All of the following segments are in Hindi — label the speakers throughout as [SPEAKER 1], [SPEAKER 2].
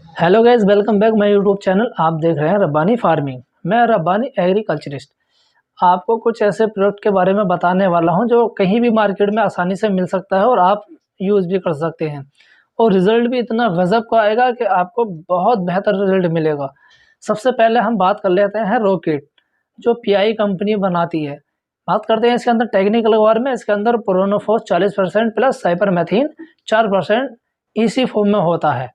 [SPEAKER 1] Hello guys, welcome back my YouTube channel. आप देख रहे हैं रब्बानी फार्मिंग। मैं रब्बानी एग्रीकल्चरिस्ट आपको कुछ ऐसे प्रोडक्ट के बारे में बताने वाला हूं जो कहीं भी मार्केट में आसानी से मिल सकता है और आप यूज़ भी कर सकते हैं और रिज़ल्ट भी इतना गज़ब का आएगा कि आपको बहुत बेहतर रिज़ल्ट मिलेगा। सबसे पहले हम बात कर लेते हैं रॉकेट, जो पीआई कंपनी बनाती है। बात करते हैं इसके अंदर टेक्निकल बारे में। इसके अंदर प्रोनोफॉस 40% प्लस साइपरमेथ्रिन 4% ईसी फॉर्म में होता है।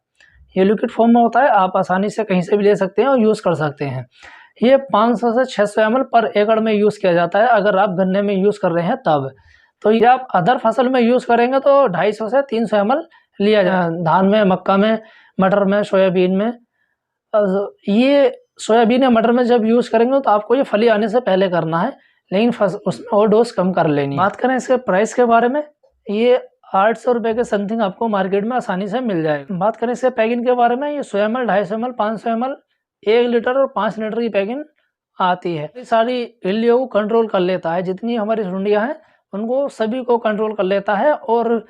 [SPEAKER 1] ये लिक्विड फॉर्म में होता है, आप आसानी से कहीं से भी ले सकते हैं और यूज़ कर सकते हैं। ये 500 से 600 ml पर एकड़ में यूज़ किया जाता है अगर आप गन्ने में यूज़ कर रहे हैं तब। तो ये आप अदर फसल में यूज़ करेंगे तो 250 से 300 ml लिया जाए, धान में, मक्का में, मटर में, सोयाबीन में। ये सोयाबीन या मटर में जब यूज़ करेंगे तो आपको ये फली आने से पहले करना है, लेकिन उसमें और डोज कम कर लेनी है। बात करें इसके प्राइस के बारे में, ये 800 रुपये के समथिंग आपको मार्केट में आसानी से मिल जाएगा। बात करें इसके पैकिंग के बारे में, ये 100 ml, 250 ml, 500 ml, 1 लीटर और 5 लीटर की पैकिंग आती है। ये सारी इल्लियों को कंट्रोल कर लेता है, जितनी हमारी सुंडियाँ हैं उनको सभी को कंट्रोल कर लेता है। और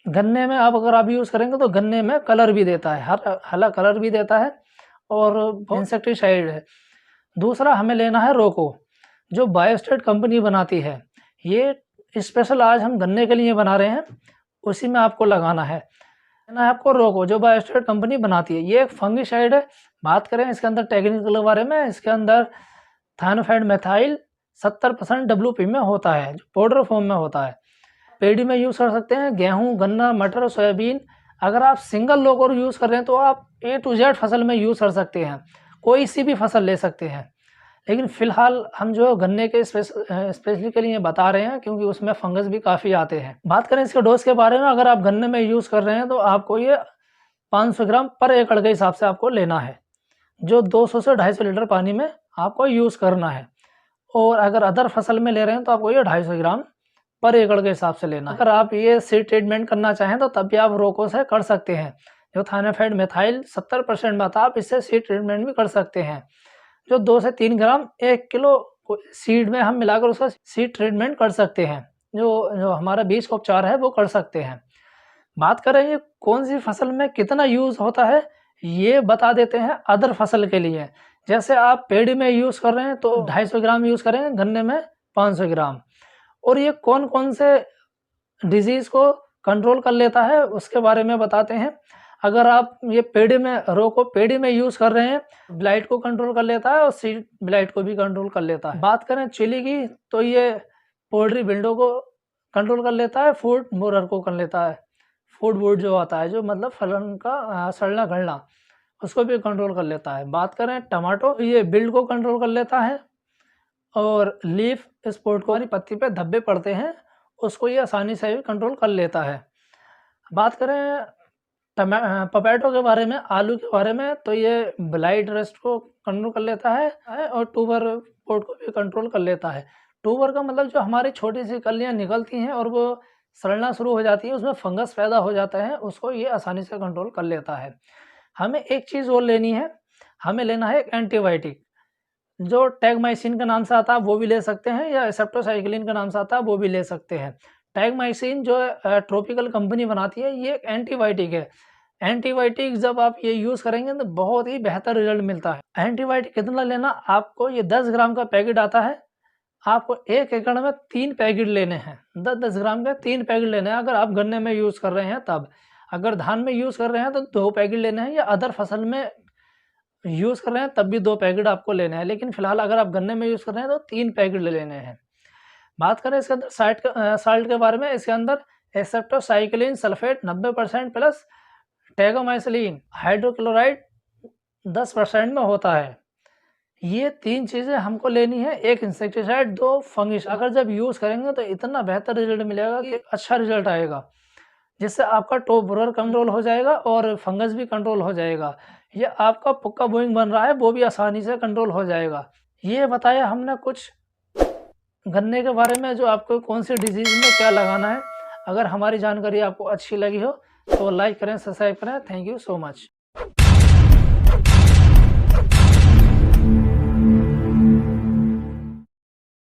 [SPEAKER 1] गन्ने में अगर आप यूज़ करेंगे तो गन्ने में कलर भी देता है, हरा कलर भी देता है और इंसेक्टिसाइड है। दूसरा हमें लेना है रोको, जो बायोस्टेट कंपनी बनाती है। ये स्पेशल आज हम गन्ने के लिए बना रहे हैं, उसी में आपको लगाना है। आपको रोको, जो बायोस्टेट कंपनी बनाती है। ये एक फंगिसाइड है। बात करें इसके अंदर टेक्निकल बारे में, इसके अंदर थायनोफाइड मेथाइल 70% WP में होता है, जो पाउडर फॉर्म में होता है। पेडी में यूज़ कर सकते हैं, गेहूँ, गन्ना, मटर, सोयाबीन। अगर आप सिंगल लोग यूज़ कर रहे हैं तो आप A to Z फसल में यूज़ कर सकते हैं, कोई सी भी फसल ले सकते हैं। लेकिन फ़िलहाल हम जो गन्ने के स्पेशली के लिए बता रहे हैं, क्योंकि उसमें फंगस भी काफ़ी आते हैं। बात करें इसके डोज के बारे में, अगर आप गन्ने में यूज़ कर रहे हैं तो आपको ये 500 ग्राम पर एकड़ के हिसाब से आपको लेना है, जो 200 से 250 लीटर पानी में आपको यूज़ करना है। और अगर अदर फसल में ले रहे हैं तो आपको ये 250 ग्राम पर एकड़ के हिसाब से लेना है। अगर आप ये सीड ट्रीटमेंट करना चाहें तो तब भी आप रोको से कर सकते हैं। जो थायनोफाइड मेथाइल 70% में था, आप इससे सीड ट्रीटमेंट भी कर सकते हैं, जो 2 से 3 ग्राम 1 किलो सीड में हम मिलाकर उसका सीड ट्रीटमेंट कर सकते हैं। जो हमारा बीज का उपचार है वो कर सकते हैं। बात करें ये कौन सी फसल में कितना यूज़ होता है, ये बता देते हैं अदर फसल के लिए। जैसे आप पेड़ी में यूज़ कर रहे हैं तो 250 ग्राम यूज़ करेंगे, गन्ने में 500 ग्राम। और ये कौन कौन से डिजीज़ को कंट्रोल कर लेता है उसके बारे में बताते हैं। अगर आप ये पेड़ी में रोको पेड़ी में यूज़ कर रहे हैं, ब्लाइट को कंट्रोल कर लेता है और सीड ब्लाइट को भी कंट्रोल कर लेता है। बात करें चिली की तो ये पोल्ट्री विंडो को कंट्रोल कर लेता है, फूड बोरर को कर लेता है, फूड बोर्ड जो आता है, जो मतलब फलन का सड़ना गलना, उसको भी कंट्रोल कर लेता है। बात करें टमाटो, ये बिल्ड को कंट्रोल कर लेता है और लीफ स्पॉट को, हमारी पत्ती पे धब्बे पड़ते हैं, उसको ये आसानी से भी कंट्रोल कर लेता है। बात करें पपैटो के बारे में, आलू के बारे में, तो ये ब्लाइट रस्ट को कंट्रोल कर लेता है और ट्यूबर पोट को भी कंट्रोल कर लेता है। ट्यूबर का मतलब जो हमारी छोटी सी कलियाँ निकलती हैं और वो सड़ना शुरू हो जाती है, उसमें फंगस पैदा हो जाता है, उसको ये आसानी से कंट्रोल कर लेता है। हमें एक चीज़ और लेनी है, हमें लेना है एक एंटीबायोटिक, जो टैगमाइसिन के नाम से आता है वो भी ले सकते हैं, या सेप्टोसाइक्लिन के नाम से आता है वो भी ले सकते हैं। टैगमाइसिन जो ट्रॉपिकल कंपनी बनाती है, ये एक एंटीबायोटिक है। एंटीबायोटिक जब आप ये यूज़ करेंगे तो बहुत ही बेहतर रिजल्ट मिलता है। एंटीबायोटिक कितना लेना, आपको ये 10 ग्राम का पैकेट आता है, आपको 1 एकड़ में 3 पैकेट लेने हैं। 10-10 ग्राम के 3 पैकेट लेने हैं, अगर आप गन्ने में यूज़ कर रहे हैं तब। अगर धान में यूज़ कर रहे हैं तो 2 पैकेट लेने हैं, या अदर फसल में यूज़ कर रहे हैं तब भी 2 पैकेट आपको लेने हैं। लेकिन फ़िलहाल अगर आप गन्ने में यूज़ कर रहे हैं तो 3 पैकेट ले लेने हैं। बात करें इसके अंदर साल्ट के बारे में, इसके अंदर एसेप्टोसाइक्लिन सल्फेट 90% प्लस टैगोमाइसिलिन हाइड्रोक्लोराइड 10% में होता है। ये 3 चीज़ें हमको लेनी है, एक इंसेक्टिसाइड, 2 फंगिसाइड। अगर जब यूज़ करेंगे तो इतना बेहतर रिजल्ट मिलेगा कि अच्छा रिजल्ट आएगा, जिससे आपका टॉप बोरर कंट्रोल हो जाएगा और फंगस भी कंट्रोल हो जाएगा। ये आपका पुक्का बोइंग बन रहा है वो भी आसानी से कंट्रोल हो जाएगा। ये बताया हमने कुछ गन्ने के बारे में, जो आपको कौन सी डिजीज़ में क्या लगाना है। अगर हमारी जानकारी आपको अच्छी लगी हो तो लाइक करें, सब्सक्राइब करें। Thank you so much.